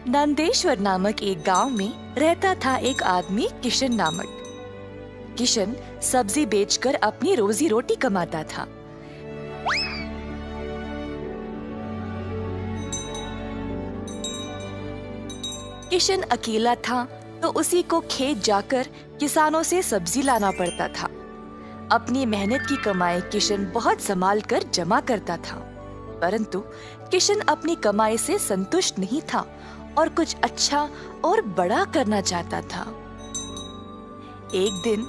नंदेश्वर नामक एक गांव में रहता था एक आदमी किशन नामक। किशन सब्जी बेचकर अपनी रोजी रोटी कमाता था। किशन अकेला था तो उसी को खेत जाकर किसानों से सब्जी लाना पड़ता था। अपनी मेहनत की कमाई किशन बहुत संभाल कर जमा करता था, परंतु किशन अपनी कमाई से संतुष्ट नहीं था और कुछ अच्छा और बड़ा करना चाहता था। एक दिन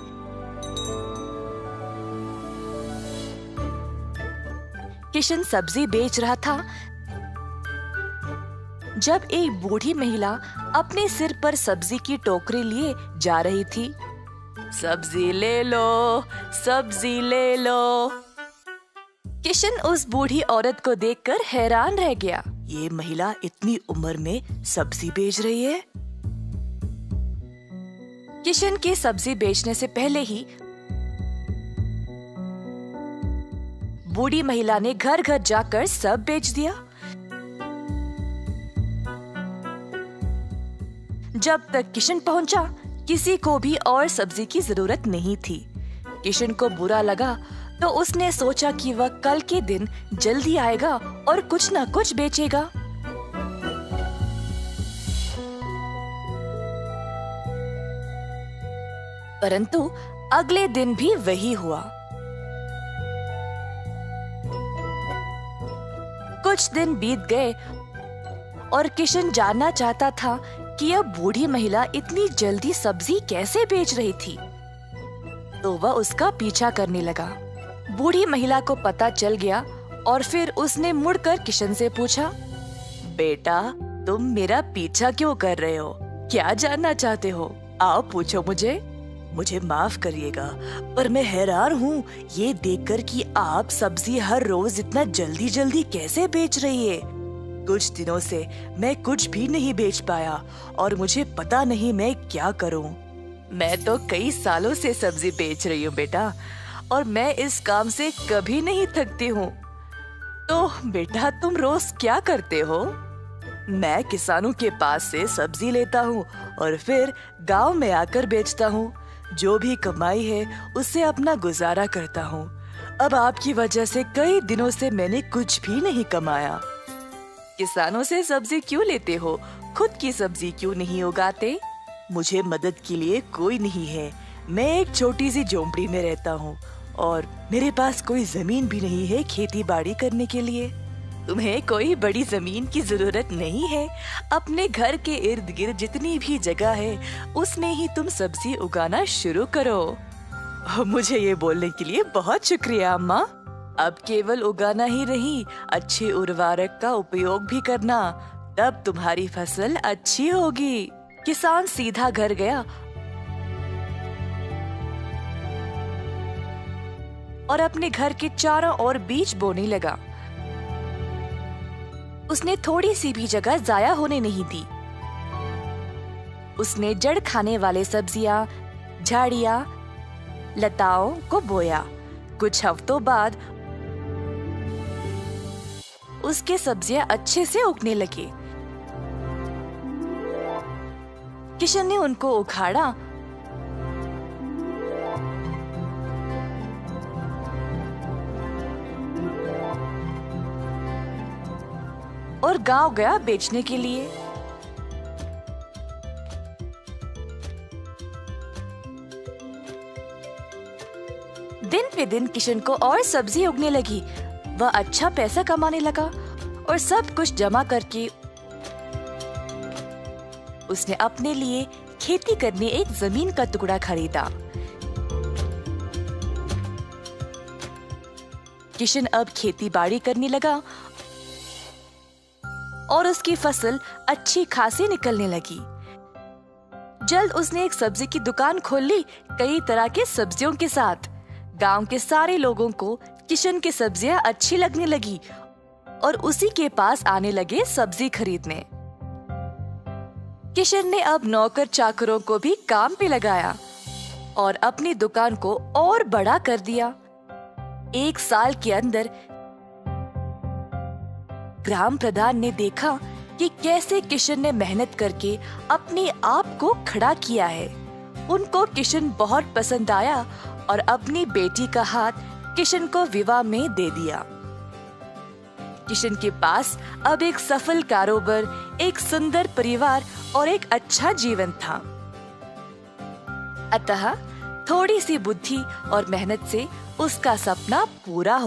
किशन सब्जी बेच रहा था जब एक बूढ़ी महिला अपने सिर पर सब्जी की टोकरी लिए जा रही थी। सब्जी ले लो, सब्जी ले लो। किशन उस बूढ़ी औरत को देखकर हैरान रह गया। ये महिला इतनी उम्र में सब्जी बेच रही है। किशन के सब्जी बेचने से पहले ही बूढ़ी महिला ने घर घर जाकर सब बेच दिया। जब तक किशन पहुंचा, किसी को भी और सब्जी की जरूरत नहीं थी। किशन को बुरा लगा तो उसने सोचा कि वह कल के दिन जल्दी आएगा और कुछ न कुछ बेचेगा। परंतु अगले दिन भी वही हुआ। कुछ दिन बीत गए और किशन जानना चाहता था कि यह बूढ़ी महिला इतनी जल्दी सब्जी कैसे बेच रही थी, तो वह उसका पीछा करने लगा। बूढ़ी महिला को पता चल गया और फिर उसने मुड़कर किशन से पूछा, बेटा, तुम मेरा पीछा क्यों कर रहे हो? क्या जानना चाहते हो? आओ पूछो मुझे। मुझे माफ करिएगा, पर मैं हैरान हूँ ये देखकर कि आप सब्जी हर रोज इतना जल्दी जल्दी कैसे बेच रही है। कुछ दिनों से मैं कुछ भी नहीं बेच पाया और मुझे पता नहीं मैं क्या करूँ। मैं तो कई सालों से सब्जी बेच रही हूँ बेटा, और मैं इस काम से कभी नहीं थकती हूँ। तो बेटा, तुम रोज क्या करते हो? मैं किसानों के पास से सब्जी लेता हूँ और फिर गांव में आकर बेचता हूँ। जो भी कमाई है उससे अपना गुजारा करता हूँ। अब आपकी वजह से कई दिनों से मैंने कुछ भी नहीं कमाया। किसानों से सब्जी क्यों लेते हो? खुद की सब्जी क्यों नहीं उगाते? मुझे मदद के लिए कोई नहीं है। मैं एक छोटी सी झोंपड़ी में रहता हूँ और मेरे पास कोई जमीन भी नहीं है खेती बाड़ी करने के लिए। तुम्हें कोई बड़ी जमीन की जरूरत नहीं है। अपने घर के इर्द गिर्द जितनी भी जगह है उसमें ही तुम सब्जी उगाना शुरू करो। मुझे ये बोलने के लिए बहुत शुक्रिया अम्मा। अब केवल उगाना ही नहीं, अच्छे उर्वरक का उपयोग भी करना, तब तुम्हारी फसल अच्छी होगी। किसान सीधा घर गया और अपने घर के चारों ओर बीज बोने लगा। उसने थोड़ी सी भी जगह जाया होने नहीं दी। उसने जड़ खाने वाले सब्जियां, झाड़ियां, लताओं को बोया। कुछ हफ्तों बाद उसके सब्जियां अच्छे से उगने लगी। किशन ने उनको उखाड़ा और गांव गया बेचने के लिए। दिन पे दिन किशन को और सब्जी उगने लगी। वह अच्छा पैसा कमाने लगा और सब कुछ जमा करके उसने अपने लिए खेती करने एक जमीन का टुकड़ा खरीदा। किशन अब खेती बाड़ी करने लगा और उसकी फसल अच्छी खासी निकलने लगी। जल्द उसने एक सब्जी की दुकान खोल ली, कई तरह के सब्जियों के साथ। गांव के सारे लोगों को किशन की सब्जियां अच्छी लगने लगी और उसी के पास आने लगे सब्जी खरीदने। किशन ने अब नौकर चाकरों को भी काम पे लगाया और अपनी दुकान को और बड़ा कर दिया। एक साल के अंदर ग्राम प्रधान ने देखा कि कैसे किशन ने मेहनत करके अपने आप को खड़ा किया है। उनको किशन बहुत पसंद आया और अपनी बेटी का हाथ किशन को विवाह में दे दिया। किशन के पास अब एक सफल कारोबार, एक सुंदर परिवार और एक अच्छा जीवन था। अतः थोड़ी सी बुद्धि और मेहनत से उसका सपना पूरा हो